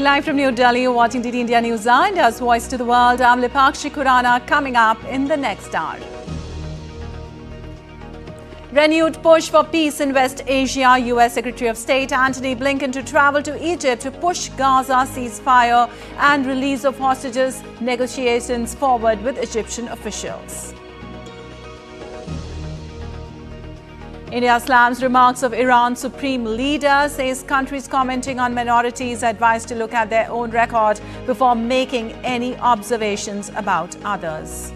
live from New Delhi, you're watching DD India News India's Voice to the World. I'm Lipakshi Khurana. Coming up in the next hour. Renewed push for peace in West Asia. US Secretary of State Antony Blinken to travel to Egypt to push Gaza ceasefire and release of hostages. Negotiations forward with Egyptian officials. India slams remarks of Iran's supreme leader, says countries commenting on minorities advised to look at their own record before making any observations about others.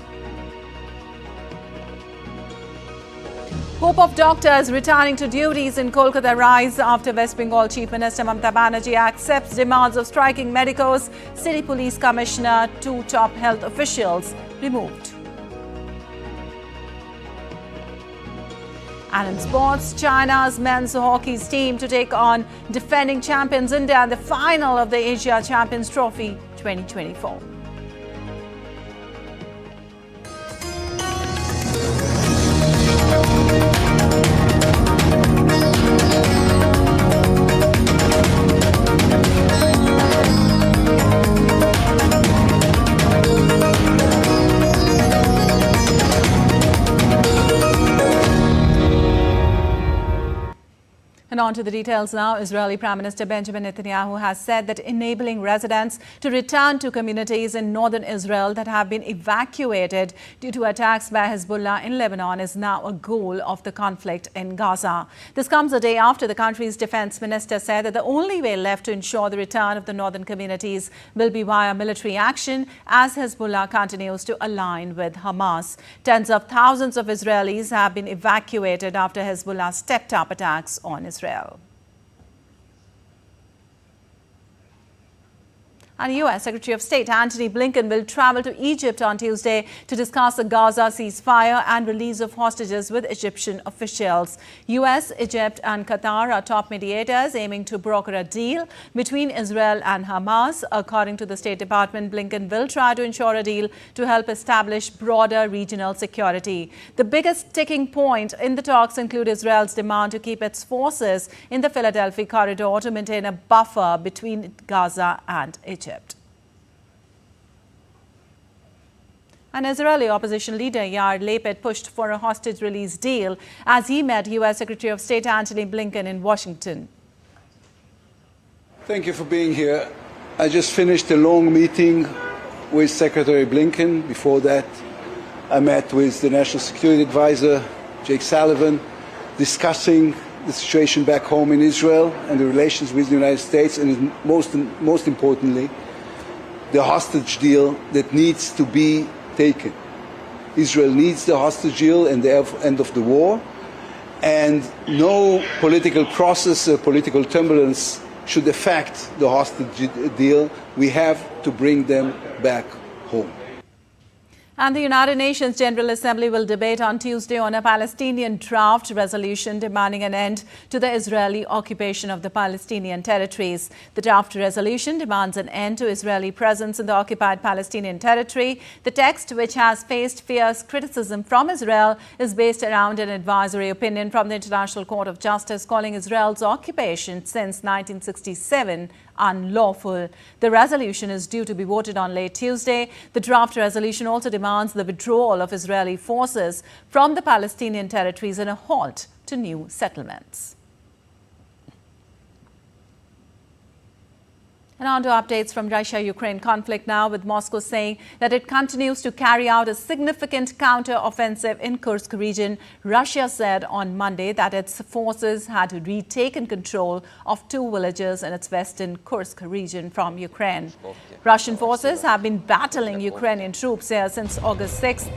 Hope of doctors returning to duties in Kolkata rise after West Bengal Chief Minister Mamata Banerjee accepts demands of striking medicos. City Police Commissioner, 2 top health officials removed. And in sports, China's men's hockey team to take on defending champions India in the final of the Asia Champions Trophy 2024. And on to the details now. Israeli Prime Minister Benjamin Netanyahu has said that enabling residents to return to communities in northern Israel that have been evacuated due to attacks by Hezbollah in Lebanon is now a goal of the conflict in Gaza. This comes a day after the country's defense minister said that the only way left to ensure the return of the northern communities will be via military action as Hezbollah continues to align with Hamas. Tens of thousands of Israelis have been evacuated after Hezbollah stepped up attacks on Israel. And US Secretary of State Antony Blinken will travel to Egypt on Tuesday to discuss the Gaza ceasefire and release of hostages with Egyptian officials. US, Egypt and Qatar are top mediators aiming to broker a deal between Israel and Hamas. According to the State Department, Blinken will try to ensure a deal to help establish broader regional security. The biggest sticking point in the talks include Israel's demand to keep its forces in the Philadelphia corridor to maintain a buffer between Gaza and Egypt. An Israeli opposition leader, Yair Lapid, pushed for a hostage release deal as he met U.S. Secretary of State Antony Blinken in Washington. Thank you for being here. I just finished a long meeting with Secretary Blinken. Before that, I met with the National Security Advisor, Jake Sullivan, discussing the situation back home in Israel and the relations with the United States, and most importantly, the hostage deal that needs to be taken. Israel needs the hostage deal and the end of the war, and no political process or political turbulence should affect the hostage deal. We have to bring them back home. And the United Nations General Assembly will debate on Tuesday on a Palestinian draft resolution demanding an end to the Israeli occupation of the Palestinian territories. The draft resolution demands an end to Israeli presence in the occupied Palestinian territory. The text, which has faced fierce criticism from Israel, is based around an advisory opinion from the International Court of Justice calling Israel's occupation since 1967 unlawful. The resolution is due to be voted on late Tuesday. The draft resolution also demands the withdrawal of Israeli forces from the Palestinian territories and a halt to new settlements. And on to updates from Russia-Ukraine conflict now, with Moscow saying that it continues to carry out a significant counter-offensive in Kursk region. Russia said on Monday that its forces had retaken control of 2 villages in its western Kursk region from Ukraine. Russian forces have been battling Ukrainian troops here since August 6th,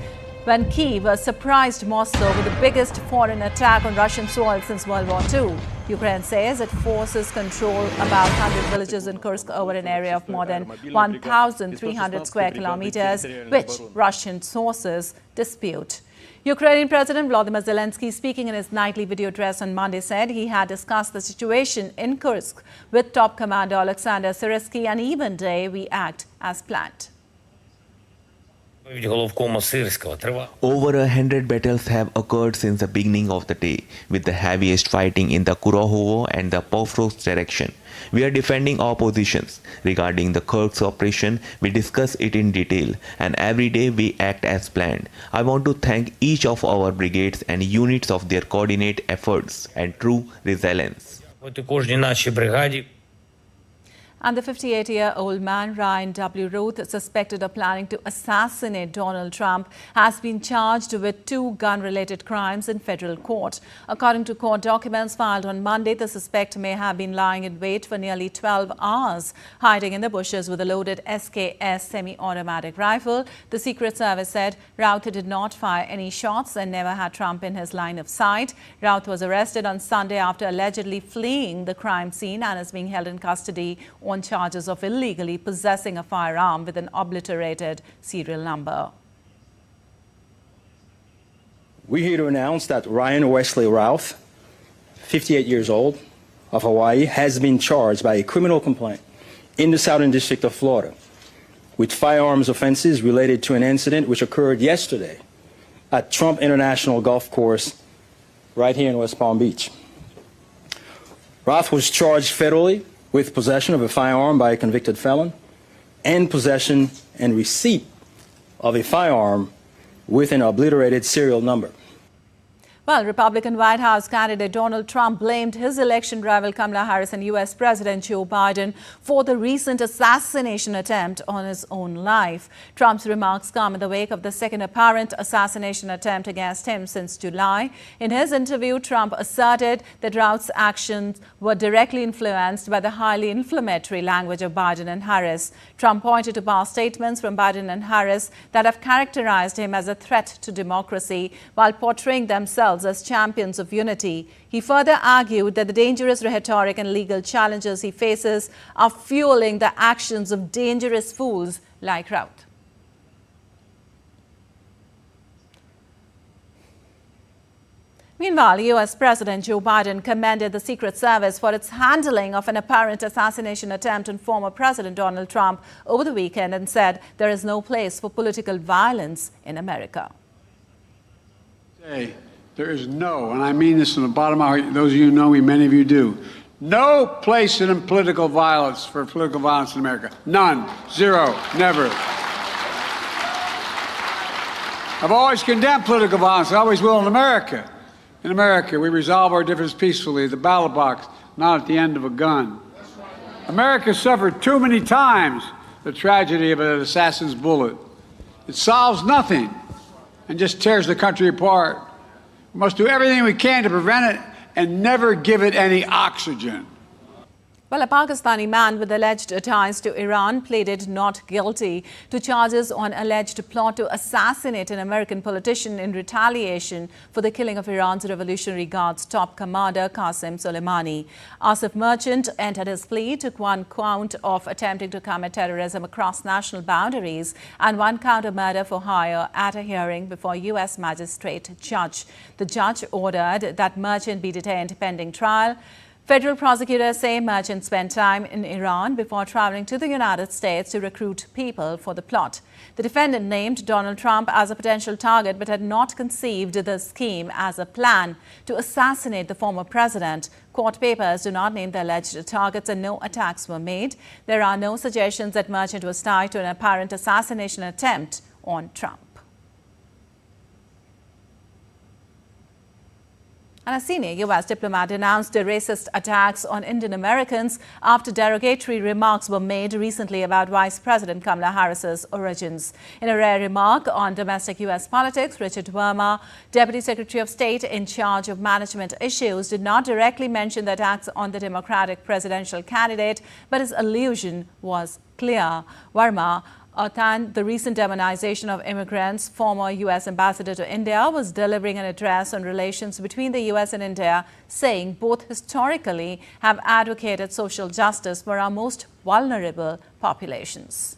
when Kyiv surprised Moscow with the biggest foreign attack on Russian soil since World War II. Ukraine says it forces control about 100 villages in Kursk over an area of more than 1,300 square kilometers, which Russian sources dispute. Ukrainian President Volodymyr Zelensky, speaking in his nightly video address on Monday, said he had discussed the situation in Kursk with top commander Alexander Syrsky, and even day we act as planned. Over 100 battles have occurred since the beginning of the day, with the heaviest fighting in the Kurahovo and the Pokrovsk direction. We are defending our positions. Regarding the Kursk operation, we discuss it in detail, and every day we act as planned. I want to thank each of our brigades and units of their coordinated efforts and true resilience. And the 58-year-old man, Ryan W. Roth, suspected of planning to assassinate Donald Trump, has been charged with 2 gun-related crimes in federal court. According to court documents filed on Monday, the suspect may have been lying in wait for nearly 12 hours, hiding in the bushes with a loaded SKS semi-automatic rifle. The Secret Service said Roth did not fire any shots and never had Trump in his line of sight. Roth was arrested on Sunday after allegedly fleeing the crime scene and is being held in custody on charges of illegally possessing a firearm with an obliterated serial number. We're here to announce that Ryan Wesley Roth, 58 years old, of Hawaii, has been charged by a criminal complaint in the Southern District of Florida with firearms offenses related to an incident which occurred yesterday at Trump International Golf Course right here in West Palm Beach. Roth was charged federally with possession of a firearm by a convicted felon and possession and receipt of a firearm with an obliterated serial number. Well, Republican White House candidate Donald Trump blamed his election rival Kamala Harris and U.S. President Joe Biden for the recent assassination attempt on his own life. Trump's remarks come in the wake of the second apparent assassination attempt against him since July. In his interview, Trump asserted that Roth's actions were directly influenced by the highly inflammatory language of Biden and Harris. Trump pointed to past statements from Biden and Harris that have characterized him as a threat to democracy while portraying themselves as champions of unity. He further argued that the dangerous rhetoric and legal challenges he faces are fueling the actions of dangerous fools like Roth. Meanwhile, U.S. President Joe Biden commended the Secret Service for its handling of an apparent assassination attempt on former President Donald Trump over the weekend and said there is no place for political violence in America. There is no, and I mean this from the bottom of my heart, those of you who know me, many of you do, no place in political violence for political violence in America. None. Zero. Never. I've always condemned political violence. I always will in America. In America, we resolve our differences peacefully at the ballot box, not at the end of a gun. America suffered too many times the tragedy of an assassin's bullet. It solves nothing and just tears the country apart. We must do everything we can to prevent it and never give it any oxygen. Well, a Pakistani man with alleged ties to Iran pleaded not guilty to charges on alleged plot to assassinate an American politician in retaliation for the killing of Iran's Revolutionary Guard's top commander, Qasem Soleimani. Asif Merchant entered his plea, took 1 count of attempting to commit terrorism across national boundaries and 1 count of murder for hire at a hearing before a U.S. magistrate judge. The judge ordered that Merchant be detained pending trial. Federal prosecutors say Merchant spent time in Iran before traveling to the United States to recruit people for the plot. The defendant named Donald Trump as a potential target but had not conceived the scheme as a plan to assassinate the former president. Court papers do not name the alleged targets and no attacks were made. There are no suggestions that Merchant was tied to an apparent assassination attempt on Trump. And a senior U.S. diplomat denounced the racist attacks on Indian Americans after derogatory remarks were made recently about Vice President Kamala Harris's origins. In a rare remark on domestic U.S. politics, Richard Verma, Deputy Secretary of State in charge of management issues, did not directly mention the attacks on the Democratic presidential candidate, but his allusion was clear. Verma than the recent demonization of immigrants, former U.S. ambassador to India was delivering an address on relations between the U.S. and India, saying both historically have advocated social justice for our most vulnerable populations.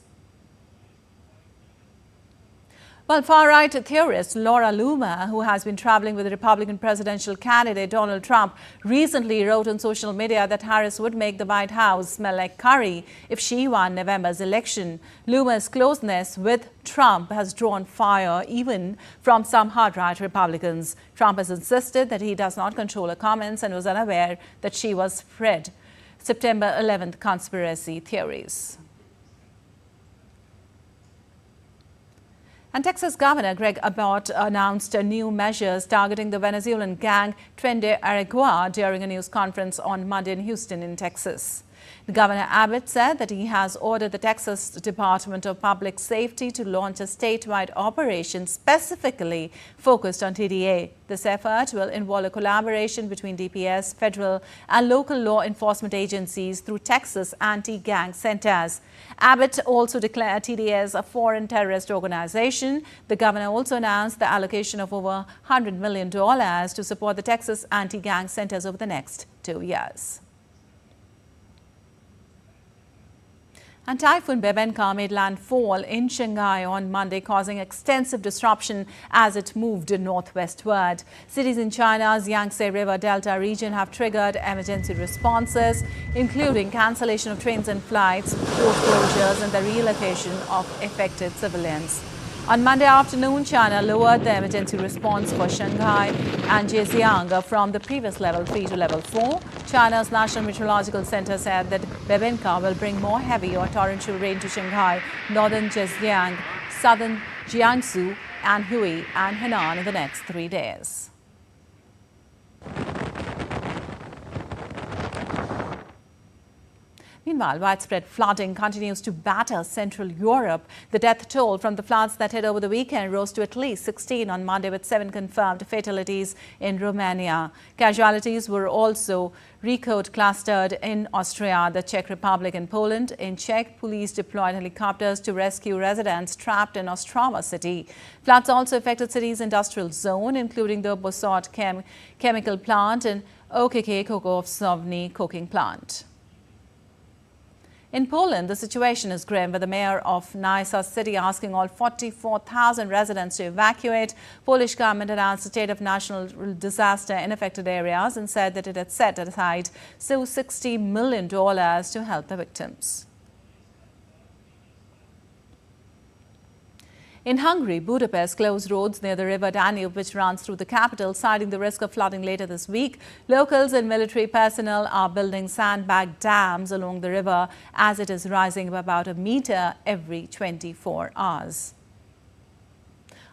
Well, far-right theorist Laura Loomer, who has been traveling with the Republican presidential candidate Donald Trump, recently wrote on social media that Harris would make the White House smell like curry if she won November's election. Loomer's closeness with Trump has drawn fire even from some hard-right Republicans. Trump has insisted that he does not control her comments and was unaware that she was spread September 11th conspiracy theories. And Texas Governor Greg Abbott announced new measures targeting the Venezuelan gang Tren Aragua during a news conference on Monday in Houston in Texas. Governor Abbott said that he has ordered the Texas Department of Public Safety to launch a statewide operation specifically focused on TDA. This effort will involve a collaboration between DPS, federal and local law enforcement agencies through Texas anti-gang centers. Abbott also declared TDA as a foreign terrorist organization. The governor also announced the allocation of over $100 million to support the Texas anti-gang centers over the next 2 years. And Typhoon Bebenka made landfall in Shanghai on Monday, causing extensive disruption as it moved northwestward. Cities in China's Yangtze River Delta region have triggered emergency responses, including cancellation of trains and flights, port closures, and the relocation of affected civilians. On Monday afternoon, China lowered the emergency response for Shanghai and Zhejiang from the previous level 3 to level 4. China's National Meteorological Center said that Bebenka will bring more heavy or torrential rain to Shanghai, northern Zhejiang, southern Jiangsu, Anhui and Henan in the next 3 days. Meanwhile, widespread flooding continues to batter Central Europe. The death toll from the floods that hit over the weekend rose to at least 16 on Monday, with 7 confirmed fatalities in Romania. Casualties were also clustered in Austria, the Czech Republic and Poland. In Czech, police deployed helicopters to rescue residents trapped in Ostrava city. Floods also affected city's industrial zone, including the Bossot chemical plant and OKK Kokosovny coking plant. In Poland, the situation is grim, with the mayor of Nysa city asking all 44,000 residents to evacuate. Polish government announced a state of national disaster in affected areas and said that it had set aside $60 million to help the victims. In Hungary, Budapest closed roads near the river Danube, which runs through the capital, citing the risk of flooding later this week. Locals and military personnel are building sandbag dams along the river as it is rising by about a meter every 24 hours.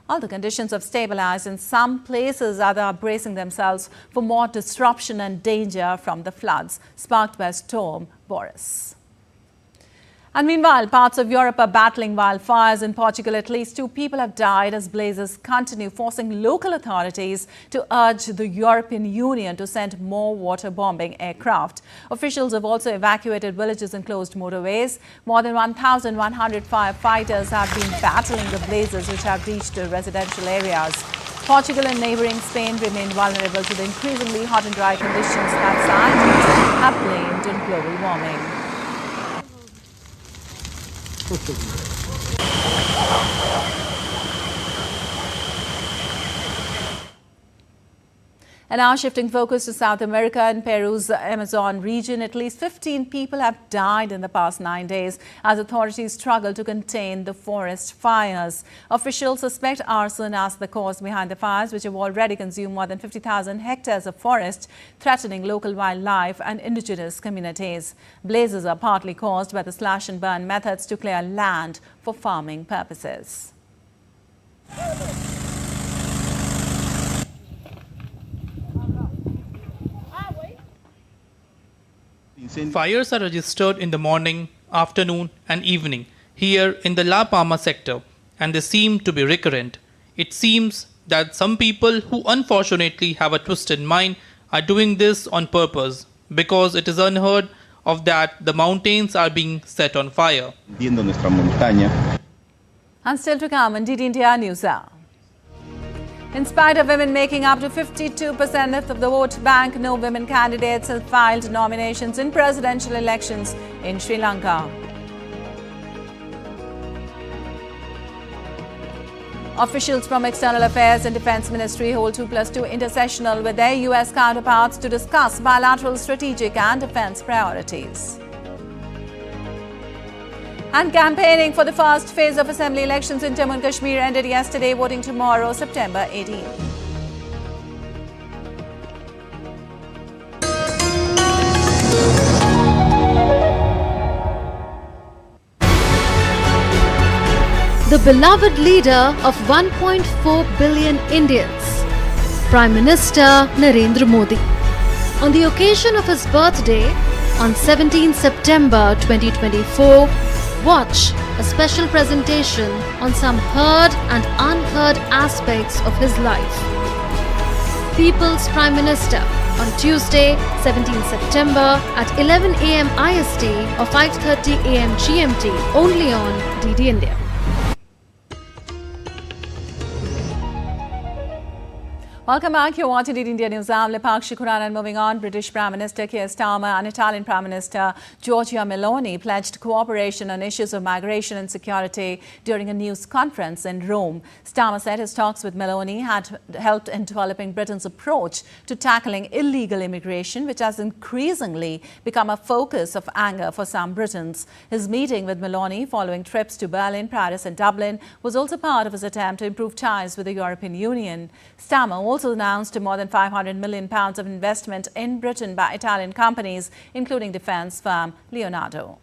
All the conditions have stabilized in some places. Others are bracing themselves for more disruption and danger from the floods sparked by Storm Boris. And meanwhile, parts of Europe are battling wildfires. In Portugal, at least 2 people have died as blazes continue, forcing local authorities to urge the European Union to send more water-bombing aircraft. Officials have also evacuated villages and closed motorways. More than 1,100 firefighters have been battling the blazes, which have reached residential areas. Portugal and neighbouring Spain remain vulnerable to the increasingly hot and dry conditions that scientists have blamed on global warming. And now shifting focus to South America and Peru's Amazon region, at least 15 people have died in the past 9 days as authorities struggle to contain the forest fires. Officials suspect arson as the cause behind the fires, which have already consumed more than 50,000 hectares of forest, threatening local wildlife and indigenous communities. Blazes are partly caused by the slash and burn methods to clear land for farming purposes. Fires are registered in the morning, afternoon and evening here in the La Palma sector, and they seem to be recurrent. It seems that some people who unfortunately have a twisted mind are doing this on purpose, because it is unheard of that the mountains are being set on fire. And still to come on DD India News Hour. In spite of women making up to 52% of the vote bank, no women candidates have filed nominations in presidential elections in Sri Lanka. Officials from External Affairs and Defense Ministry hold 2+2 intersessional with their US counterparts to discuss bilateral strategic and defense priorities. And campaigning for the first phase of assembly elections in Jammu Kashmir ended yesterday, voting tomorrow, September 18. The beloved leader of 1.4 billion Indians, Prime Minister Narendra Modi. On the occasion of his birthday, on 17 September 2024, watch a special presentation on some heard and unheard aspects of his life. People's Prime Minister on Tuesday, 17 September at 11 AM IST or 5:30 AM GMT, only on DD India. Welcome back. You're watching DD India News. I'm Lipakshi Khurana, and moving on, British Prime Minister Keir Starmer and Italian Prime Minister Giorgia Meloni pledged cooperation on issues of migration and security during a news conference in Rome. Starmer said his talks with Meloni had helped in developing Britain's approach to tackling illegal immigration, which has increasingly become a focus of anger for some Britons. His meeting with Meloni following trips to Berlin, Paris and Dublin was also part of his attempt to improve ties with the European Union. Starmer also announced more than £500 million of investment in Britain by Italian companies, including defence firm Leonardo.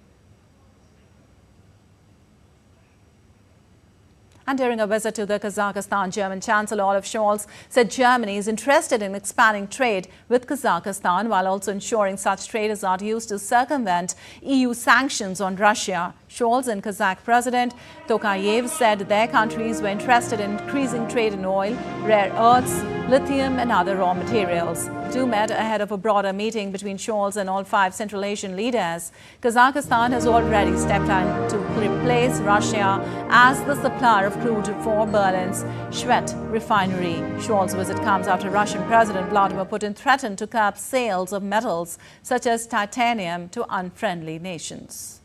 And during a visit to the Kazakhstan, German Chancellor Olaf Scholz said Germany is interested in expanding trade with Kazakhstan while also ensuring such trade is not used to circumvent EU sanctions on Russia. Scholz and Kazakh President Tokayev said their countries were interested in increasing trade in oil, rare earths, lithium and other raw materials. The two met ahead of a broader meeting between Scholz and all 5 Central Asian leaders. Kazakhstan has already stepped in to replace Russia as the supplier of crude for Berlin's Schwedt refinery. Scholz's visit comes after Russian President Vladimir Putin threatened to curb sales of metals such as titanium to unfriendly nations.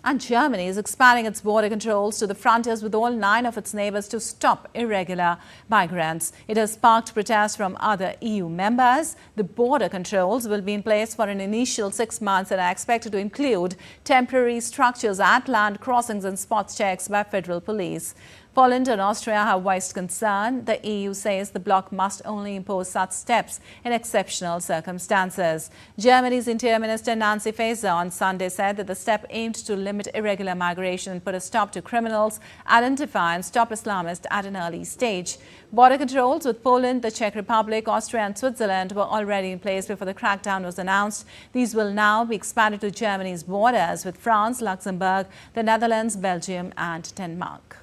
And Germany is expanding its border controls to the frontiers with all 9 of its neighbours to stop irregular migrants. It has sparked protests from other EU members. The border controls will be in place for an initial 6 months and are expected to include temporary structures at land crossings and spot checks by federal police. Poland and Austria have voiced concern. The EU says the bloc must only impose such steps in exceptional circumstances. Germany's Interior Minister Nancy Faeser on Sunday said that the step aimed to limit irregular migration and put a stop to criminals, identify and stop Islamists at an early stage. Border controls with Poland, the Czech Republic, Austria and Switzerland were already in place before the crackdown was announced. These will now be expanded to Germany's borders with France, Luxembourg, the Netherlands, Belgium and Denmark.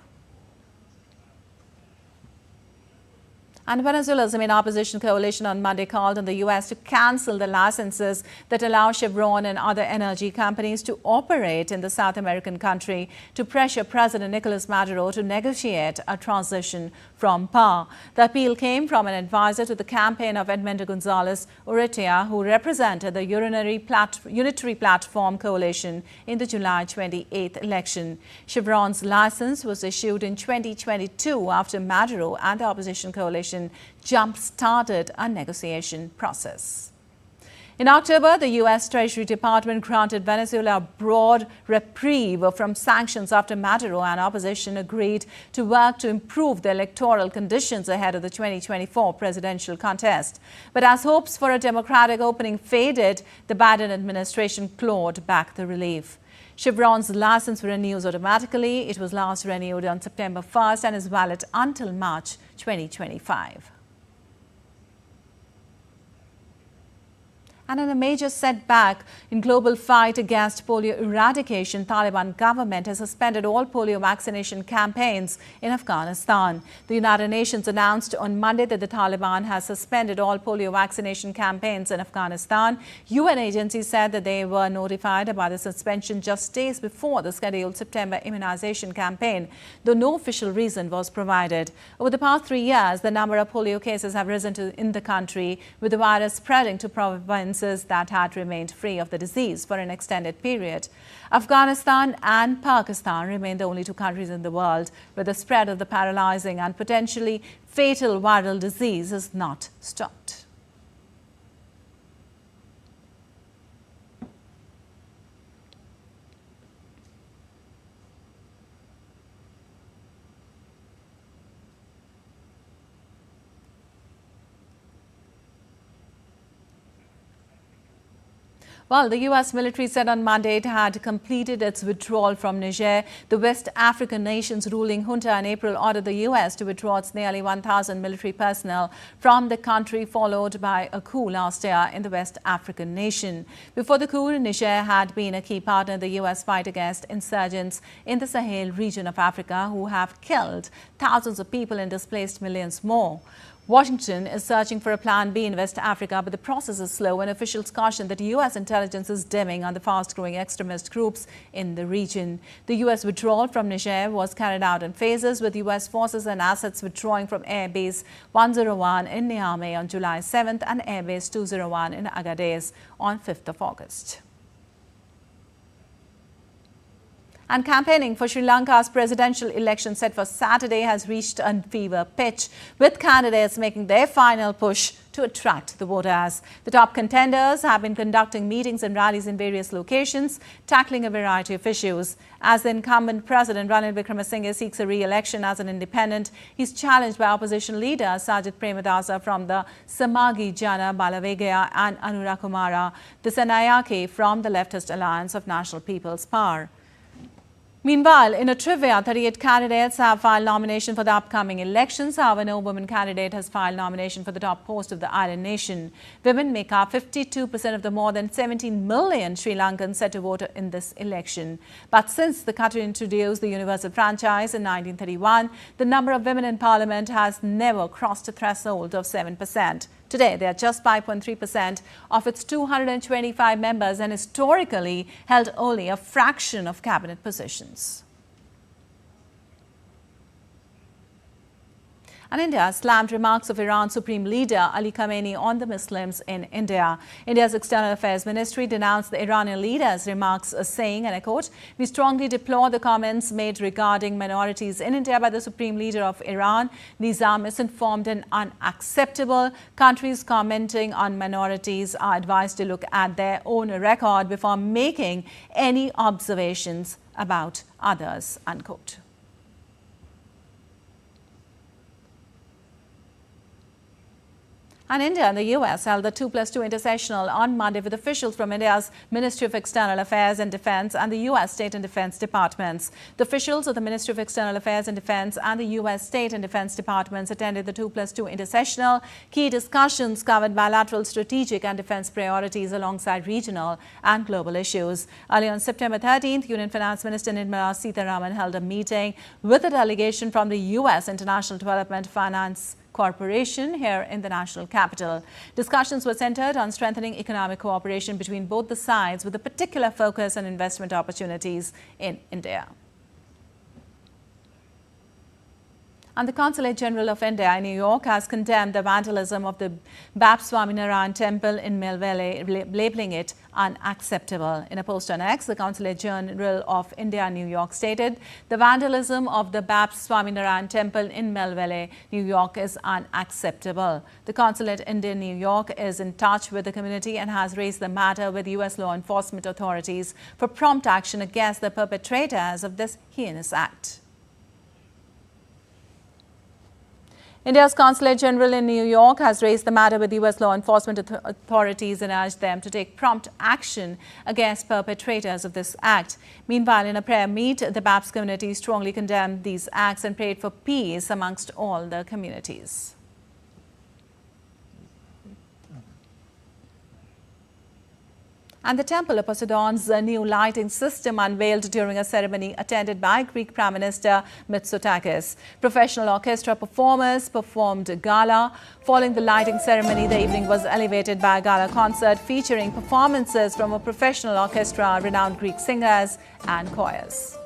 And Venezuela's main opposition coalition on Monday called on the U.S. to cancel the licenses that allow Chevron and other energy companies to operate in the South American country to pressure President Nicolas Maduro to negotiate a transition from power. The appeal came from an advisor to the campaign of Edmundo Gonzalez Urrutia, who represented the Unitary Platform coalition in the July 28th election. Chevron's license was issued in 2022 after Maduro and the opposition coalition jump-started a negotiation process. In October, the U.S. Treasury Department granted Venezuela a broad reprieve from sanctions after Maduro and opposition agreed to work to improve the electoral conditions ahead of the 2024 presidential contest. But as hopes for a democratic opening faded, the Biden administration clawed back the relief. Chevron's license renews automatically. It was last renewed on September 1st and is valid until March 2025. And in a major setback in global fight against polio eradication, Taliban government has suspended all polio vaccination campaigns in Afghanistan. The United Nations announced on Monday that the Taliban has suspended all polio vaccination campaigns in Afghanistan. UN agencies said that they were notified about the suspension just days before the scheduled September immunization campaign, though no official reason was provided. Over the past 3 years, the number of polio cases have risen in the country, with the virus spreading to provinces provinces that had remained free of the disease for an extended period. Afghanistan and Pakistan remain the only two countries in the world where the spread of the paralyzing and potentially fatal viral disease is not stopped. Well, the U.S. military said on Monday it had completed its withdrawal from Niger. The West African nation's ruling junta in April ordered the U.S. to withdraw its nearly 1,000 military personnel from the country, followed by a coup last year in the West African nation. Before the coup, Niger had been a key partner in the U.S. fight against insurgents in the Sahel region of Africa, who have killed thousands of people and displaced millions more. Washington is searching for a plan B in West Africa, but the process is slow, and officials caution that U.S. intelligence is dimming on the fast-growing extremist groups in the region. The U.S. withdrawal from Niger was carried out in phases, with U.S. forces and assets withdrawing from Air Base 101 in Niamey on July 7th and Air Base 201 in Agadez on 5th of August. And campaigning for Sri Lanka's presidential election set for Saturday has reached a fever pitch, with candidates making their final push to attract the voters. The top contenders have been conducting meetings and rallies in various locations, tackling a variety of issues. As the incumbent president Ranil Wickremesinghe seeks a re-election as an independent, he's challenged by opposition leaders Sajid Premadasa from the Samagi Jana Balavegaya and Anura Kumara Dissanayake from the leftist Alliance of National People's Power. Meanwhile, in a trivia, 38 candidates have filed nomination for the upcoming elections. However, no woman candidate has filed nomination for the top post of the island nation. Women make up 52% of the more than 17 million Sri Lankans set to vote in this election. But since the country introduced the universal franchise in 1931, the number of women in parliament has never crossed a threshold of 7%. Today, they are just 5.3% of its 225 members and historically held only a fraction of cabinet positions. And India slammed remarks of Iran's Supreme Leader Ali Khamenei on the Muslims in India. India's External Affairs Ministry denounced the Iranian leader's remarks, saying, and I quote, "We strongly deplore the comments made regarding minorities in India by the Supreme Leader of Iran. These are misinformed and unacceptable. Countries commenting on minorities are advised to look at their own record before making any observations about others," unquote. And India and the U.S. held the 2+2 intersessional on Monday with officials from India's Ministry of External Affairs and Defense and the U.S. State and Defense Departments. The officials of the Ministry of External Affairs and Defense and the U.S. State and Defense Departments attended the 2+2 intersessional. Key discussions covered bilateral strategic and defense priorities alongside regional and global issues. Early on September 13th, Union Finance Minister Nirmala Sitharaman held a meeting with a delegation from the U.S. International Development Finance Corporation here in the national capital. Discussions were centered on strengthening economic cooperation between both the sides, with a particular focus on investment opportunities in India. And the Consulate General of India in New York has condemned the vandalism of the Bapst Swaminarayan Temple in Mill Valley, labeling it unacceptable. In a post on X, the Consulate General of India in New York stated, "The vandalism of the Bapst Swaminarayan Temple in Mill Valley, New York is unacceptable. The Consulate India in New York is in touch with the community and has raised the matter with U.S. law enforcement authorities for prompt action against the perpetrators of this heinous act." India's Consulate General in New York has raised the matter with U.S. law enforcement authorities and urged them to take prompt action against perpetrators of this act. Meanwhile, in a prayer meet, the Bapst community strongly condemned these acts and prayed for peace amongst all the communities. And the Temple of Poseidon's new lighting system unveiled during a ceremony attended by Greek Prime Minister Mitsotakis. Professional orchestra performers performed gala. Following the lighting ceremony, the evening was elevated by a gala concert featuring performances from a professional orchestra, renowned Greek singers and choirs.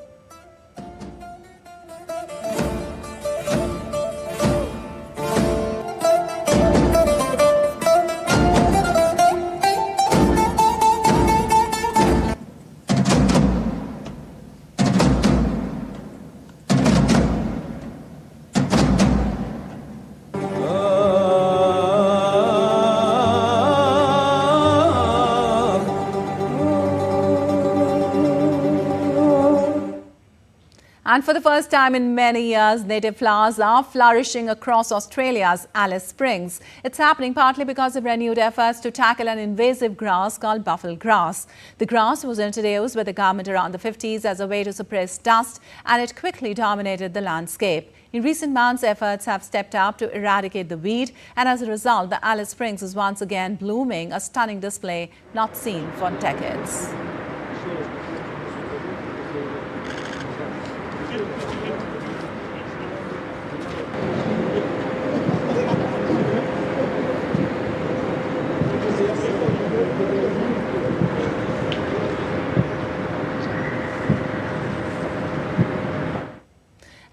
And for the first time in many years, native flowers are flourishing across Australia's Alice Springs. It's happening partly because of renewed efforts to tackle an invasive grass called buffalo grass. The grass was introduced by the government around the 50s as a way to suppress dust, and it quickly dominated the landscape. In recent months, efforts have stepped up to eradicate the weed, and as a result, the Alice Springs is once again blooming, a stunning display not seen for decades.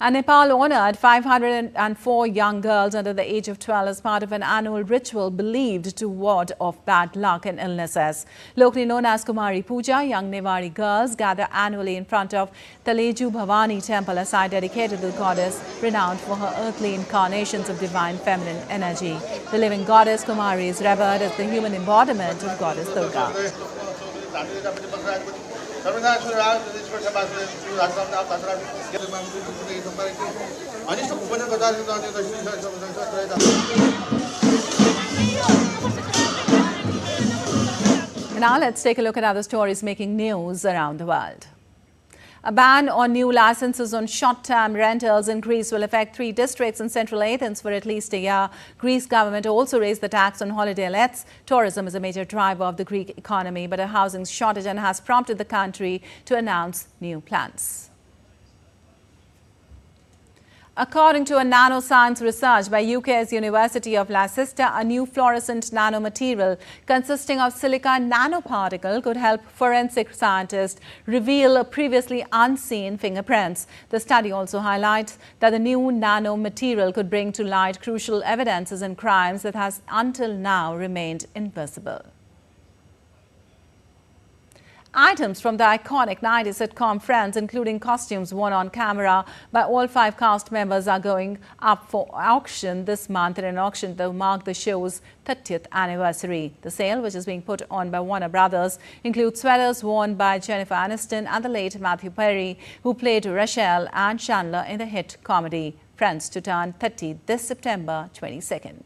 And Nepal honoured 504 young girls under the age of 12 as part of an annual ritual believed to ward off bad luck and illnesses. Locally known as Kumari Puja, young Newari girls gather annually in front of Taleju Bhavani temple, a site dedicated to the goddess renowned for her earthly incarnations of divine feminine energy. The living goddess Kumari is revered as the human embodiment of goddess Durga. Now let's take a look at other stories making news around the world. A ban on new licenses on short-term rentals in Greece will affect 3 districts in central Athens for at least a year. Greece government also raised the tax on holiday lets. Tourism is a major driver of the Greek economy, but a housing shortage has prompted the country to announce new plans. According to a nanoscience research by UK's University of Leicester, a new fluorescent nanomaterial consisting of silica nanoparticle could help forensic scientists reveal previously unseen fingerprints. The study also highlights that the new nanomaterial could bring to light crucial evidences in crimes that has until now remained invisible. Items from the iconic 90s sitcom Friends, including costumes worn on camera by all 5 cast members, are going up for auction this month in an auction that will mark the show's 30th anniversary. The sale, which is being put on by Warner Brothers, includes sweaters worn by Jennifer Aniston and the late Matthew Perry, who played Rachel and Chandler in the hit comedy Friends, to turn 30 this September 22nd.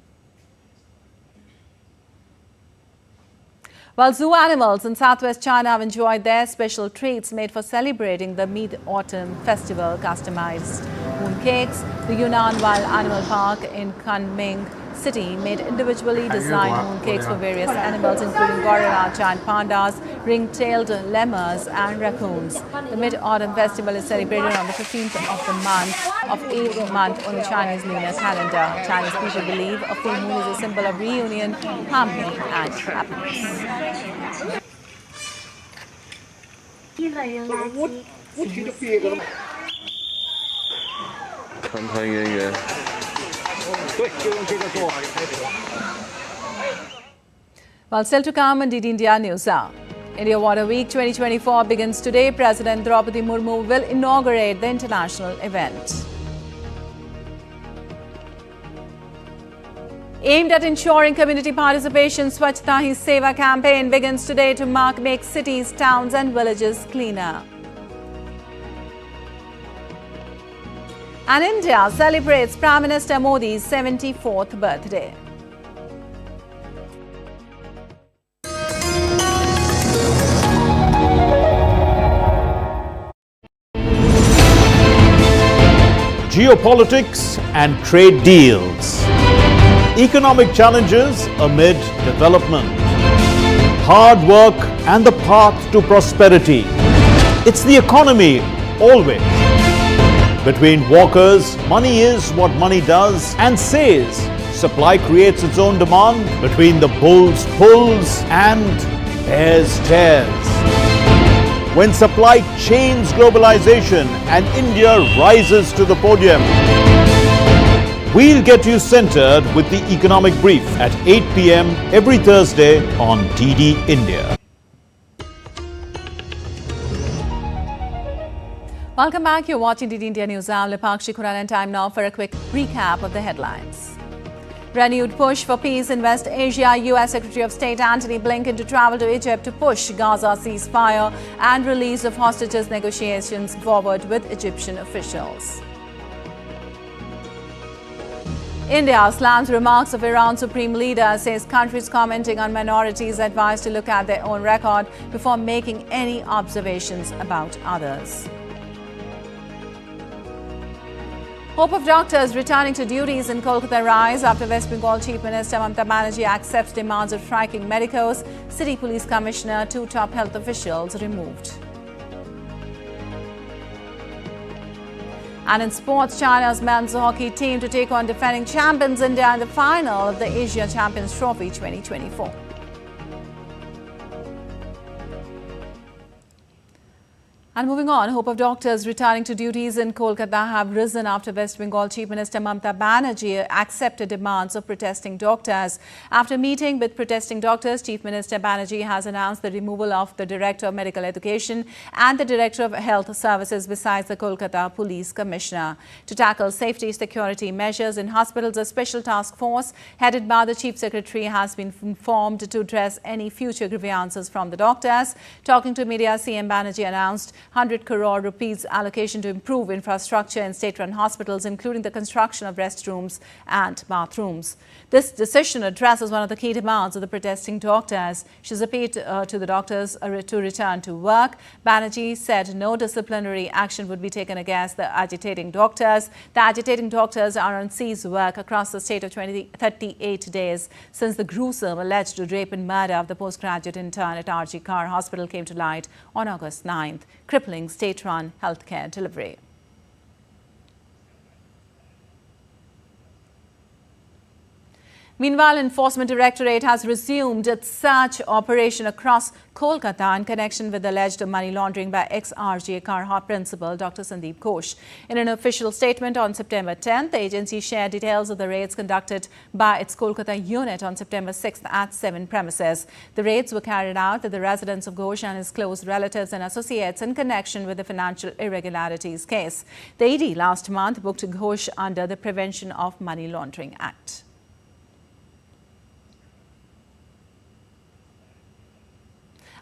While zoo animals in southwest China have enjoyed their special treats made for celebrating the Mid-Autumn Festival, customized mooncakes, the Yunnan Wild Animal Park in Kunming City made individually designed mooncakes for various animals, including gorilla, giant pandas, ring-tailed lemurs and raccoons. The Mid-Autumn Festival is celebrated on the 15th of the month of each month on the Chinese lunar calendar. Chinese people believe a full moon is a symbol of reunion, harmony and happiness. Well, still to come on DD India News Hour. India Water Week 2024 begins today. President Draupadi Murmu will inaugurate the international event. Aimed at ensuring community participation, Swachhta Hi Seva campaign begins today to make cities, towns and villages cleaner. And India celebrates Prime Minister Modi's 74th birthday. Geopolitics and trade deals. Economic challenges amid development. Hard work and the path to prosperity. It's the economy always. Between walkers, money is what money does and says. Supply creates its own demand. Between the bulls pulls and bears tears. When supply chains globalization and India rises to the podium. We'll get you centered with the Economic Brief at 8 p.m. every Thursday on DD India. Welcome back. You're watching DD India News Hour. Lipakshi Kuran, and time now for a quick recap of the headlines. Renewed push for peace in West Asia. U.S. Secretary of State Antony Blinken to travel to Egypt to push Gaza ceasefire and release of hostages negotiations forward with Egyptian officials. India slams remarks of Iran's supreme leader, says countries commenting on minorities advised to look at their own record before making any observations about others. Hope of doctors returning to duties in Kolkata rise after West Bengal Chief Minister Mamata Banerjee accepts demands of striking medicos. City Police Commissioner, 2 top health officials removed. And in sports, China's men's hockey team to take on defending champions India in the final of the Asia Champions Trophy 2024. And moving on, hope of doctors returning to duties in Kolkata have risen after West Bengal Chief Minister Mamata Banerjee accepted demands of protesting doctors. After meeting with protesting doctors, Chief Minister Banerjee has announced the removal of the Director of Medical Education and the Director of Health Services besides the Kolkata Police Commissioner. To tackle safety security measures in hospitals, a special task force headed by the Chief Secretary has been formed to address any future grievances from the doctors. Talking to media, CM Banerjee announced 100 crore rupees allocation to improve infrastructure in state-run hospitals, including the construction of restrooms and bathrooms. This decision addresses one of the key demands of the protesting doctors. She's appealed to the doctors to return to work. Banerjee said no disciplinary action would be taken against the agitating doctors. The agitating doctors are on cease work across the state of 38 days since the gruesome alleged rape and murder of the postgraduate intern at RG Kar Hospital came to light on August 9th, crippling state-run healthcare delivery. Meanwhile, Enforcement Directorate has resumed its search operation across Kolkata in connection with alleged money laundering by ex-RG Kar principal Dr. Sandeep Ghosh. In an official statement on September 10th, the agency shared details of the raids conducted by its Kolkata unit on September 6th at 7 premises. The raids were carried out at the residence of Ghosh and his close relatives and associates in connection with the financial irregularities case. The ED last month booked Ghosh under the Prevention of Money Laundering Act.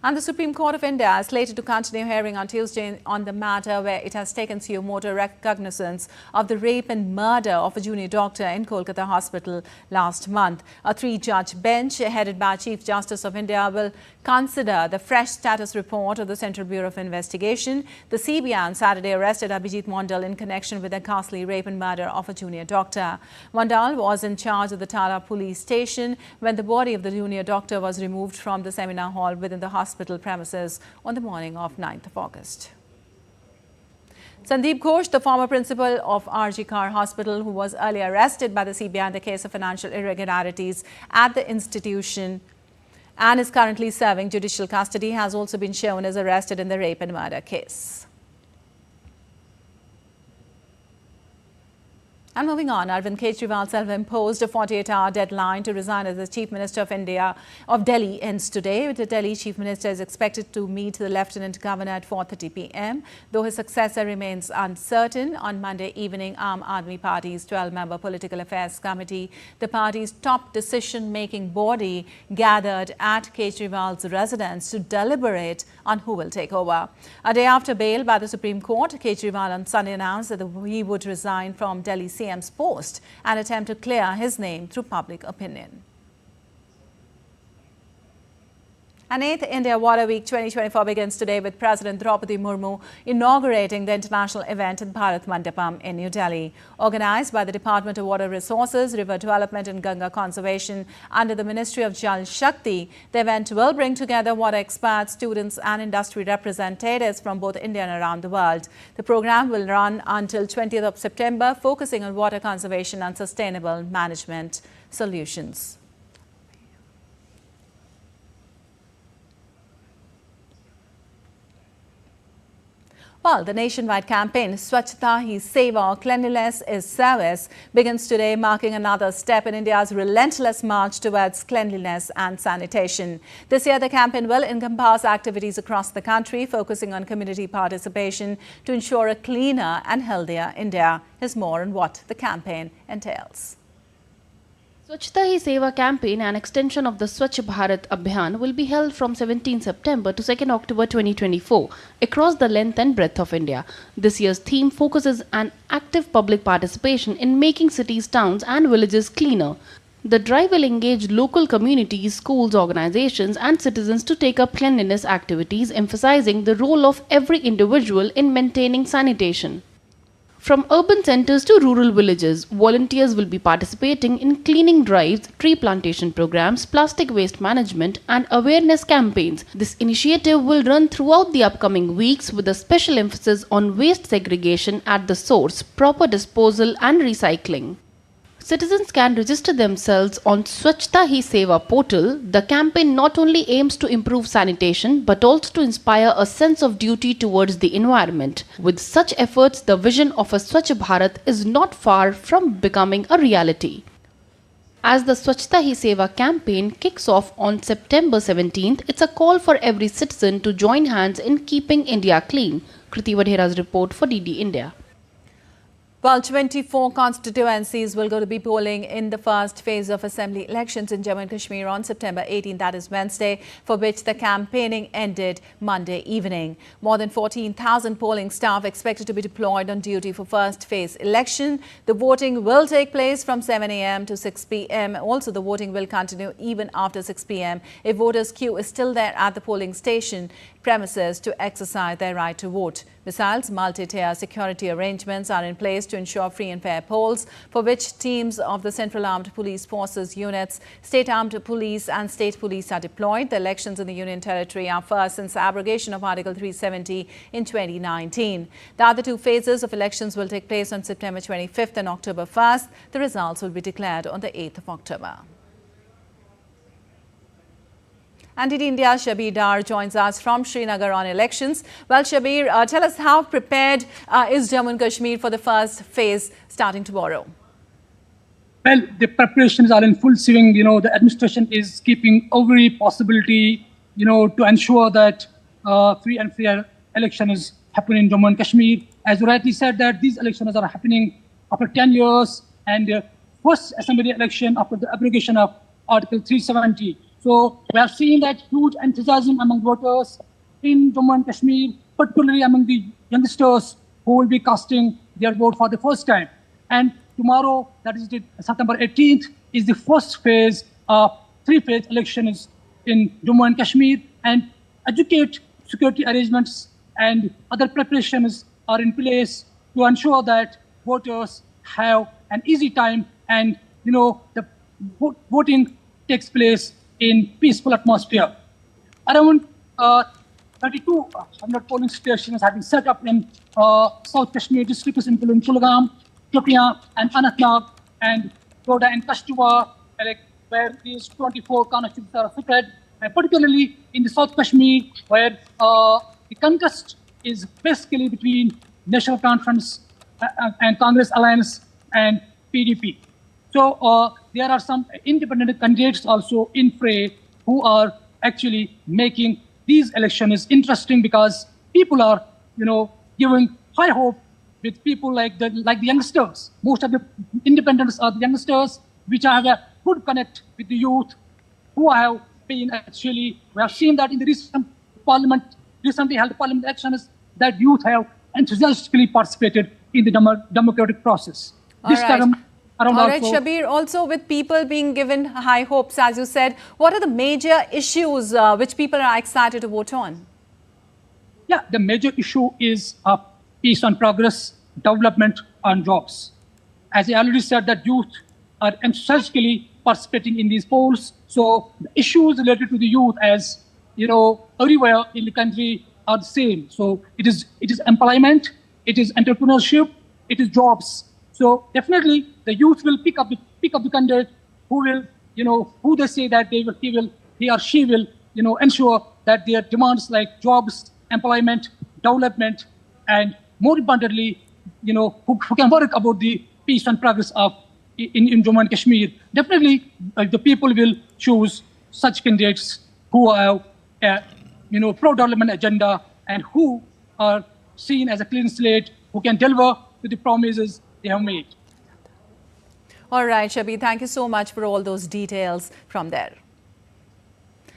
And the Supreme Court of India is slated to continue hearing on Tuesday on the matter where it has taken suo motu recognizance of the rape and murder of a junior doctor in Kolkata hospital last month. A 3-judge bench headed by Chief Justice of India will consider the fresh status report of the Central Bureau of Investigation. The CBI on Saturday arrested Abhijit Mondal in connection with the ghastly rape and murder of a junior doctor. Mondal was in charge of the Tara police station when the body of the junior doctor was removed from the seminar hall within the hospital premises on the morning of 9th of August. Sandeep Ghosh, the former principal of RG Kar Hospital, who was earlier arrested by the CBI in the case of financial irregularities at the institution and is currently serving judicial custody, has also been shown as arrested in the rape and murder case. And moving on, Arvind Kejriwal self-imposed a 48-hour deadline to resign as the Chief Minister of Delhi ends today. The Delhi Chief Minister is expected to meet the Lieutenant Governor at 4:30 p.m. Though his successor remains uncertain, on Monday evening, Aam Aadmi Party's 12-member Political Affairs Committee, the party's top decision-making body, gathered at Kejriwal's residence to deliberate on who will take over. A day after bail by the Supreme Court, Kejriwal on Sunday announced that he would resign from Delhi CM's post and attempt to clear his name through public opinion. And 8th India Water Week 2024 begins today with President Draupadi Murmu inaugurating the international event in Bharat Mandapam in New Delhi. Organized by the Department of Water Resources, River Development and Ganga Conservation under the Ministry of Jal Shakti, the event will bring together water experts, students and industry representatives from both India and around the world. The program will run until 20th of September, focusing on water conservation and sustainable management solutions. Well, the nationwide campaign Swachhata Hi Seva, Cleanliness is Service, begins today, marking another step in India's relentless march towards cleanliness and sanitation. This year, the campaign will encompass activities across the country, focusing on community participation to ensure a cleaner and healthier India. Here's more on what the campaign entails. Swachhta Hi Seva campaign, an extension of the Swachh Bharat Abhiyan, will be held from 17 September to 2nd October 2024 across the length and breadth of India. This year's theme focuses on active public participation in making cities, towns and villages cleaner. The drive will engage local communities, schools, organizations and citizens to take up cleanliness activities, emphasizing the role of every individual in maintaining sanitation. From urban centers to rural villages, volunteers will be participating in cleaning drives, tree plantation programs, plastic waste management and awareness campaigns. This initiative will run throughout the upcoming weeks with a special emphasis on waste segregation at the source, proper disposal and recycling. Citizens can register themselves on Swachhta Hi Seva portal. The campaign not only aims to improve sanitation but also to inspire a sense of duty towards the environment. With such efforts, the vision of a Swachh Bharat is not far from becoming a reality. As the Swachhta Hi Seva campaign kicks off on September 17th, it's a call for every citizen to join hands in keeping India clean. Kriti Vadhera's report for DD India. Well, 24 constituencies will go to be polling in the first phase of assembly elections in Jammu Kashmir on September 18, that is Wednesday, for which the campaigning ended Monday evening. More than 14,000 polling staff expected to be deployed on duty for first phase election. The voting will take place from 7 a.m. to 6 p.m. Also, the voting will continue even after 6 p.m. if voters' queue is still there at the polling station premises to exercise their right to vote. Besides, multi-tier security arrangements are in place to ensure free and fair polls, for which teams of the Central Armed Police Forces units, State Armed Police and State Police are deployed. The elections in the Union Territory are first since the abrogation of Article 370 in 2019. The other two phases of elections will take place on September 25th and October 1st. The results will be declared on the 8th of October. And in India, Shabir Dar joins us from Srinagar on elections. Well, Shabir, tell us how prepared is Jammu and Kashmir for the first phase starting tomorrow? Well, the preparations are in full swing. The administration is keeping every possibility, to ensure that free and fair election is happening in Jammu and Kashmir. As you rightly said, that these elections are happening after 10 years and the first assembly election after the abrogation of Article 370. So we have seen that huge enthusiasm among voters in Jammu and Kashmir, particularly among the youngsters who will be casting their vote for the first time. And tomorrow, that is September 18th, is the first phase of three-phase elections in Jammu and Kashmir. And educate security arrangements and other preparations are in place to ensure that voters have an easy time and, the voting takes place in peaceful atmosphere. Around 3,200 polling stations have been set up in South Kashmir districts including Kulgam, Shopian and Anantnag and Doordarshan and Kashtwar, where these 24 constituencies are spread, and particularly in the South Kashmir, where the contest is basically between National Conference and Congress Alliance and PDP. So there are some independent candidates also in fray who are actually making these elections interesting because people are, giving high hope with people like the youngsters. Most of the independents are the youngsters, which have a good connect with the youth, who have been actually, we have seen that in the recently held parliament elections, that youth have enthusiastically participated in the democratic process. All right, Shabir, also with people being given high hopes, as you said, what are the major issues which people are excited to vote on? Yeah, the major issue is peace and progress, development and jobs. As I already said, that youth are enthusiastically participating in these polls. So the issues related to the youth, as everywhere in the country, are the same. So it is employment, it is entrepreneurship, it is jobs. So definitely the youth will pick up the candidate who will, who they say that he or she will, ensure that their demands like jobs, employment, development, and more importantly, who can work about the peace and progress of in Jammu and Kashmir. Definitely, the people will choose such candidates who have a pro-development agenda and who are seen as a clean slate, who can deliver to the promises they have made. All right, Shabi, thank you so much for all those details from there.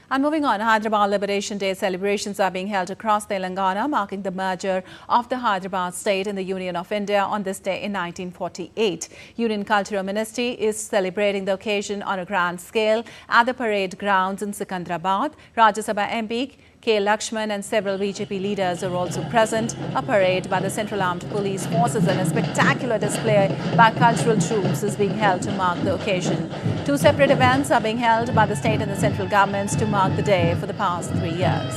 And moving on, Hyderabad Liberation Day celebrations are being held across Telangana, marking the merger of the Hyderabad state in the Union of India on this day in 1948. Union Cultural Ministry is celebrating the occasion on a grand scale at the parade grounds in Secunderabad. Rajya Sabha MP K. Lakshman and several BJP leaders are also present. A parade by the Central Armed Police Forces and a spectacular display by cultural troops is being held to mark the occasion. Two separate events are being held by the state and the central governments to mark the day for the past 3 years.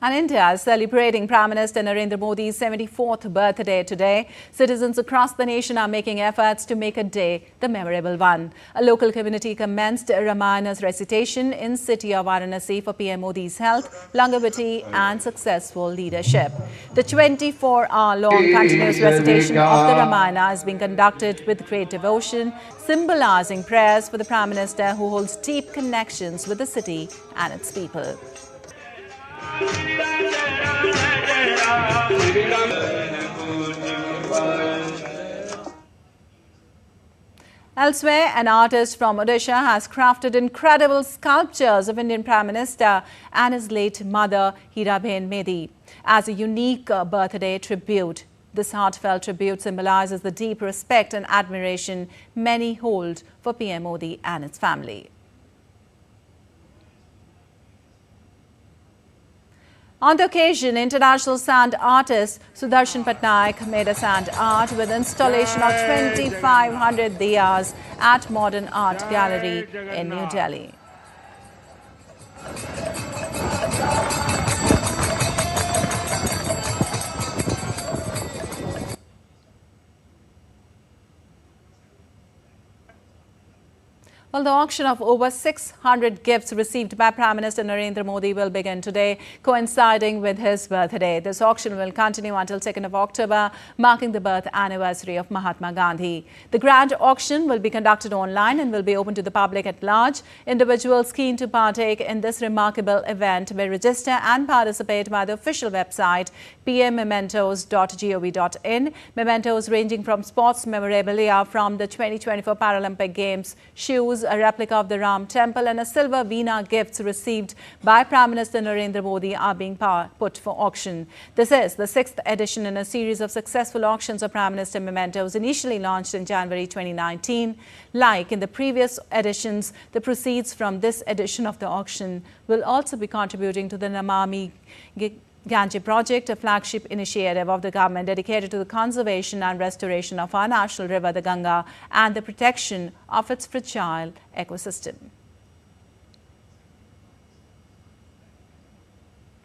And India is celebrating Prime Minister Narendra Modi's 74th birthday today. Citizens across the nation are making efforts to make a day the memorable one. A local community commenced Ramayana's recitation in city of Varanasi for PM Modi's health, longevity and successful leadership. The 24-hour-long continuous recitation of the Ramayana is being conducted with great devotion, symbolizing prayers for the Prime Minister who holds deep connections with the city and its people. Elsewhere, an artist from Odisha has crafted incredible sculptures of Indian Prime Minister and his late mother, Hirabhen Medi, as a unique birthday tribute. This heartfelt tribute symbolizes the deep respect and admiration many hold for PM Modi and his family. On the occasion, international sand artist Sudarshan Patnaik made a sand art with installation of 2,500 diyas at Modern Art Gallery in New Delhi. Well, the auction of over 600 gifts received by Prime Minister Narendra Modi will begin today, coinciding with his birthday. This auction will continue until 2nd of October, marking the birth anniversary of Mahatma Gandhi. The grand auction will be conducted online and will be open to the public at large. Individuals keen to partake in this remarkable event may register and participate by the official website pmmementos.gov.in. Mementos ranging from sports memorabilia from the 2024 Paralympic Games, shoes, a replica of the Ram Temple and a silver Veena gifts received by Prime Minister Narendra Modi are being put for auction. This is the 6th edition in a series of successful auctions of Prime Minister mementos initially launched in January 2019. Like in the previous editions, the proceeds from this edition of the auction will also be contributing to the Namami Gange project, a flagship initiative of the government dedicated to the conservation and restoration of our national river, the Ganga, and the protection of its fragile ecosystem.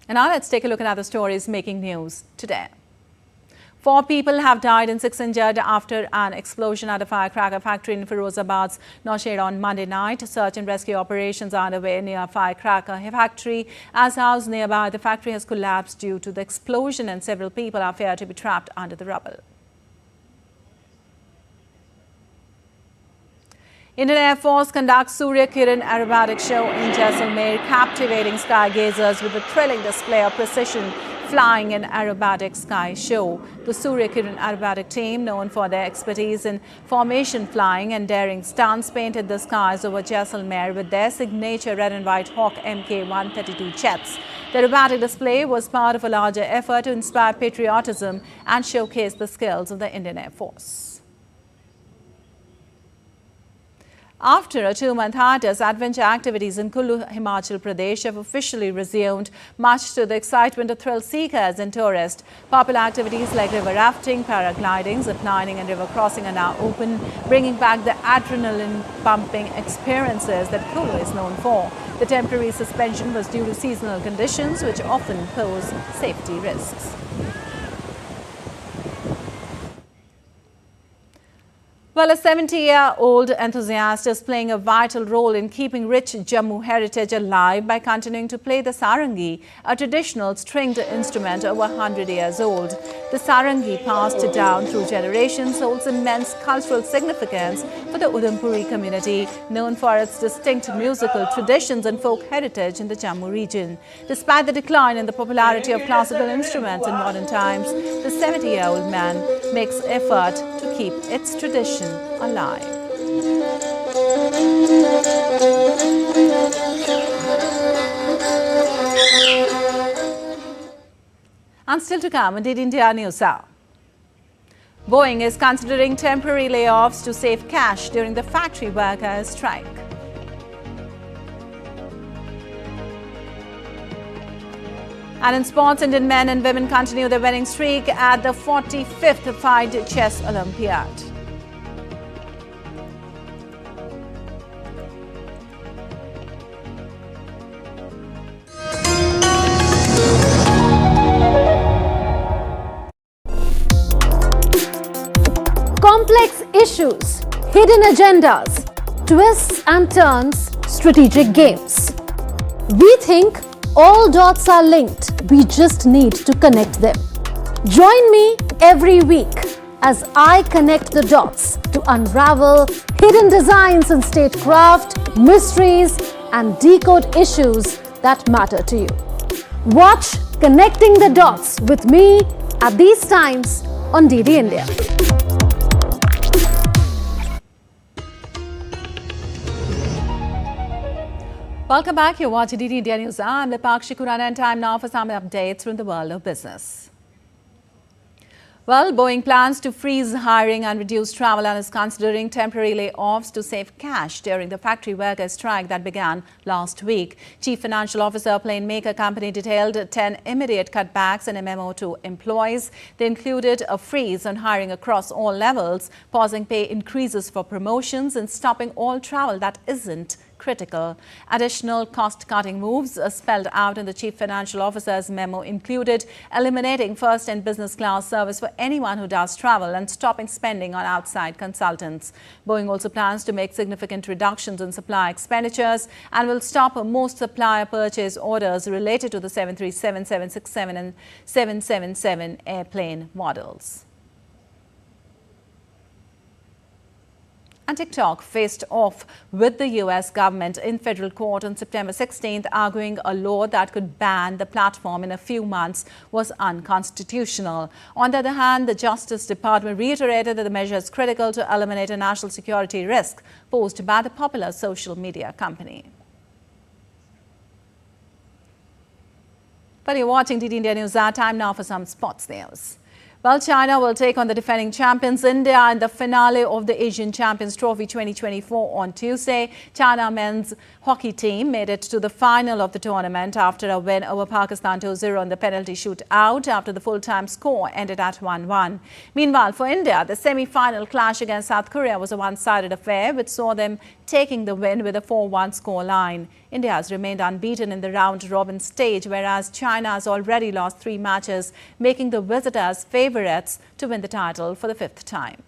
And now let's take a look at other stories making news today. 4 people have died and 6 injured after an explosion at a firecracker factory in Firozabad's Nowshera on Monday night. Search and rescue operations are underway near a firecracker factory. As housed nearby, the factory has collapsed due to the explosion and several people are feared to be trapped under the rubble. Indian Air Force conducts Surya Kiran aerobatic show in Jaisalmer, captivating sky gazers with a thrilling display of precision flying and aerobatic sky show. The Surya Kiran aerobatic team, known for their expertise in formation flying and daring stunts, painted the skies over Jaisalmer with their signature red and white Hawk Mk-132 jets. The aerobatic display was part of a larger effort to inspire patriotism and showcase the skills of the Indian Air Force. After a 2-month hiatus, adventure activities in Kullu, Himachal Pradesh have officially resumed, much to the excitement of thrill seekers and tourists. Popular activities like river rafting, paragliding, ziplining and river crossing are now open, bringing back the adrenaline-pumping experiences that Kullu is known for. The temporary suspension was due to seasonal conditions, which often pose safety risks. Well, a 70-year-old enthusiast is playing a vital role in keeping rich Jammu heritage alive by continuing to play the sarangi, a traditional stringed instrument over 100 years old. The sarangi, passed down through generations, holds immense cultural significance for the Udhampuri community, known for its distinct musical traditions and folk heritage in the Jammu region. Despite the decline in the popularity of classical instruments in modern times, the 70-year-old man makes effort to keep its tradition alive. And still to come on India News Hour. Boeing is considering temporary layoffs to save cash during the factory workers' strike. And in sports, Indian men and women continue their winning streak at the 45th FIDE Chess Olympiad. Complex issues, hidden agendas, twists and turns, strategic games. We think all dots are linked. We just need to connect them. Join me every week as I connect the dots to unravel hidden designs in statecraft, mysteries, and decode issues that matter to you. Watch Connecting the Dots with me at these times on DD India. Welcome back. You're watching DD India News. I'm Lipakshi Kurana, and time now for some updates from the world of business. Well, Boeing plans to freeze hiring and reduce travel and is considering temporary layoffs to save cash during the factory workers' strike that began last week. Chief Financial Officer plane maker company detailed 10 immediate cutbacks in a memo to employees. They included a freeze on hiring across all levels, pausing pay increases for promotions and stopping all travel that isn't critical. Additional cost-cutting moves spelled out in the Chief Financial Officer's memo included eliminating first and business class service for anyone who does travel and stopping spending on outside consultants. Boeing also plans to make significant reductions in supply expenditures and will stop most supplier purchase orders related to the 737, 767 and 777 airplane models. And TikTok faced off with the US government in federal court on September 16th, arguing a law that could ban the platform in a few months was unconstitutional. On the other hand, the Justice Department reiterated that the measure is critical to eliminate a national security risk posed by the popular social media company. But you're watching DD India News. Our time now for some sports news. Well, China will take on the defending champions India in the finale of the Asian Champions Trophy 2024 on Tuesday. China men's hockey team made it to the final of the tournament after a win over Pakistan 2-0 in the penalty shootout after the full-time score ended at 1-1. Meanwhile, for India, the semi-final clash against South Korea was a one-sided affair, which saw them taking the win with a 4-1 scoreline. India has remained unbeaten in the round-robin stage, whereas China has already lost 3 matches, making the visitors favourites to win the title for the 5th time.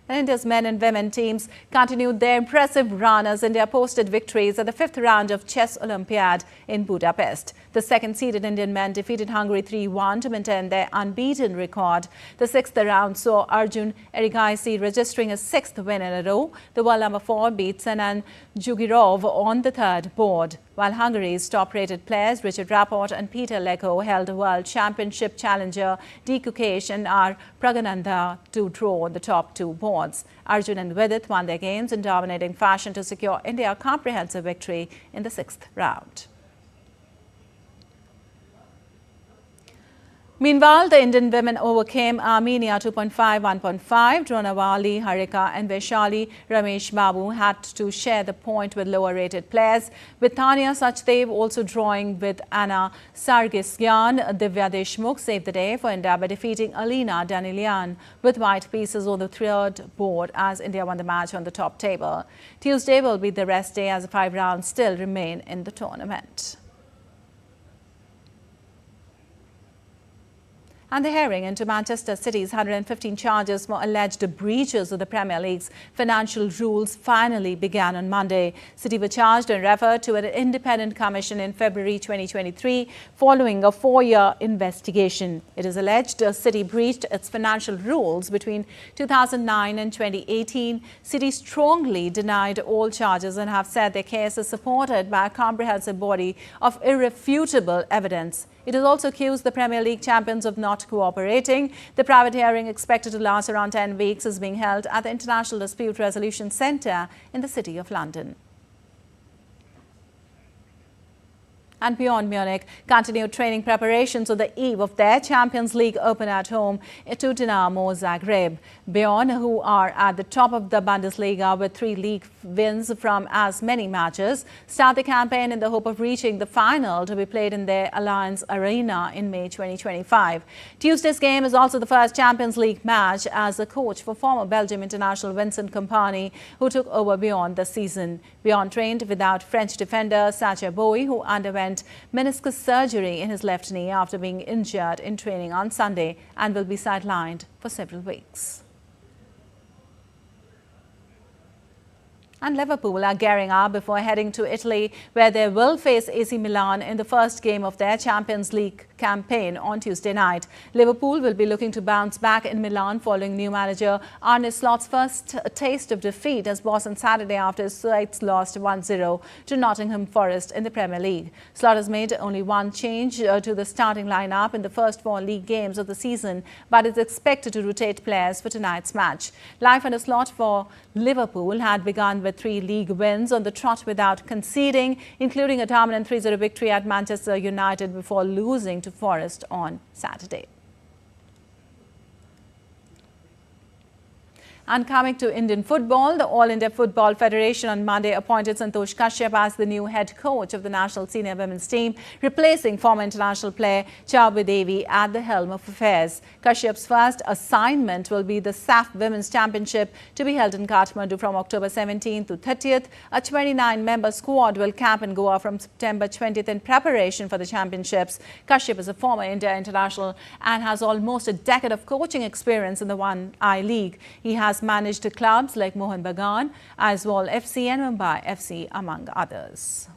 And India's men and women teams continued their impressive run as India posted victories at the 5th round of Chess Olympiad in Budapest. The second-seeded Indian men defeated Hungary 3-1 to maintain their unbeaten record. The 6th round saw Arjun Erigaisi registering a 6th win in a row. The world number 4 beat Senan Jugirov on the 3rd board, while Hungary's top-rated players Richard Rapport and Peter Leko held World Championship challenger D. Kukesh and R. Pragananda to draw the top 2 boards. Arjun and Vidit won their games in dominating fashion to secure India a comprehensive victory in the 6th round. Meanwhile, the Indian women overcame Armenia 2.5, 1.5. Dronawali, Harika and Vaishali Ramesh Babu had to share the point with lower-rated players, with Tanya Sachdev also drawing with Anna Sargisyan. Divya Deshmukh saved the day for India by defeating Alina Danilian with white pieces on the 3rd board as India won the match on the top table. Tuesday will be the rest day as the 5 rounds still remain in the tournament. And the hearing into Manchester City's 115 charges for alleged breaches of the Premier League's financial rules finally began on Monday. City were charged and referred to an independent commission in February 2023 following a 4-year investigation. It is alleged City breached its financial rules between 2009 and 2018. City strongly denied all charges and have said their case is supported by a comprehensive body of irrefutable evidence. It has also accused the Premier League champions of not cooperating. The private hearing, expected to last around 10 weeks, is being held at the International Dispute Resolution Centre in the City of London. And beyond Munich, continued training preparations on the eve of their Champions League open at home to Dinamo Zagreb. Beyond, who are at the top of the Bundesliga with 3 league wins from as many matches, start the campaign in the hope of reaching the final to be played in their Allianz Arena in May 2025. Tuesday's game is also the first Champions League match as the coach for former Belgium international Vincent Kompany, who took over Beyond this season. Beyond trained without French defender Sacha Boey, who underwent meniscus surgery in his left knee after being injured in training on Sunday and will be sidelined for several weeks. And Liverpool are gearing up before heading to Italy, where they will face AC Milan in the first game of their Champions League campaign on Tuesday night. Liverpool will be looking to bounce back in Milan following new manager Arne Slot's first taste of defeat as boss on Saturday after his sides lost 1-0 to Nottingham Forest in the Premier League. Slot has made only one change to the starting lineup in the first 4 league games of the season, but is expected to rotate players for tonight's match. Life under Slot for Liverpool had begun with 3 league wins on the trot without conceding, including a dominant 3-0 victory at Manchester United before losing to Forest on Saturday. And coming to Indian football, the All India Football Federation on Monday appointed Santosh Kashyap as the new head coach of the national senior women's team, replacing former international player Chowbe Devi at the helm of affairs. Kashyap's first assignment will be the SAF Women's Championship to be held in Kathmandu from October 17th to 30th. A 29-member squad will camp in Goa from September 20th in preparation for the championships. Kashyap is a former India international and has almost a decade of coaching experience in the One I League. He has managed clubs like Mohun Bagan, Aizawl FC and Mumbai FC, among others.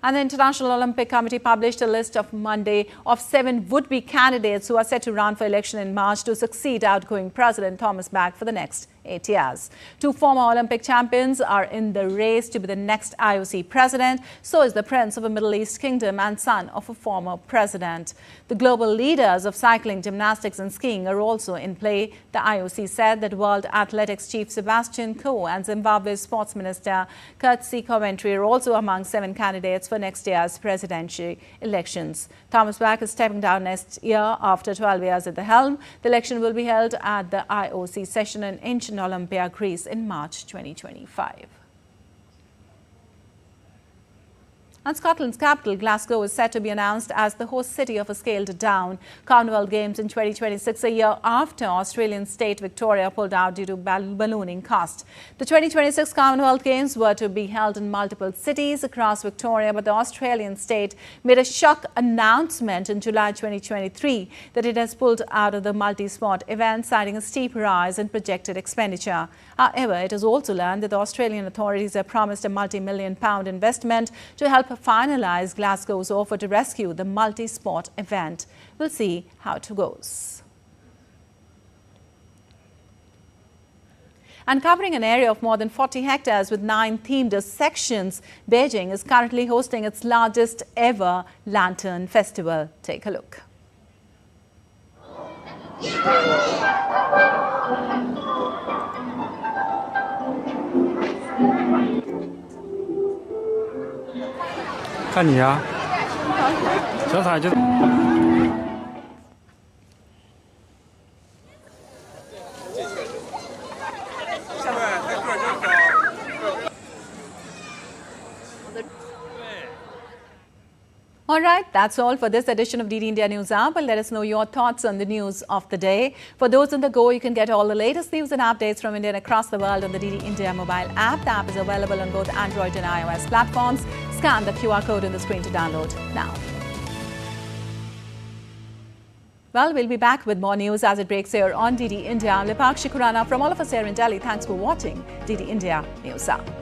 And the International Olympic Committee published a list of Monday of 7 would-be candidates who are set to run for election in March to succeed outgoing President Thomas Bach for the next 8 years. 2 former Olympic champions are in the race to be the next IOC president. So is the Prince of a Middle East kingdom and son of a former president. The global leaders of cycling, gymnastics and skiing are also in play. The IOC said that World Athletics chief Sebastian Coe and Zimbabwe's sports minister Coetzee Coventry are also among 7 candidates for next year's presidential elections. Thomas Bach is stepping down next year after 12 years at the helm. The election will be held at the IOC session in ancient Olympia, Greece in March 2025. And Scotland's capital, Glasgow, is set to be announced as the host city of a scaled-down Commonwealth Games in 2026, a year after Australian state Victoria pulled out due to ballooning costs. The 2026 Commonwealth Games were to be held in multiple cities across Victoria, but the Australian state made a shock announcement in July 2023 that it has pulled out of the multi-sport event, citing a steep rise in projected expenditure. However, it has also learned that the Australian authorities have promised a multi-million-pound investment to help finalize Glasgow's offer to rescue the multi-sport event. We'll see how it goes. And covering an area of more than 40 hectares with 9 themed sections, Beijing is currently hosting its largest ever lantern festival. Take a look. All right, that's all for this edition of DD India News App. Let us know your thoughts on the news of the day. For those on the go, you can get all the latest news and updates from India and across the world on the DD India mobile app. The app is available on both Android and iOS platforms. Scan the QR code on the screen to download now. Well, we'll be back with more news as it breaks here on DD India. I'm Lipak Shikurana from all of us here in Delhi. Thanks for watching DD India News Hour.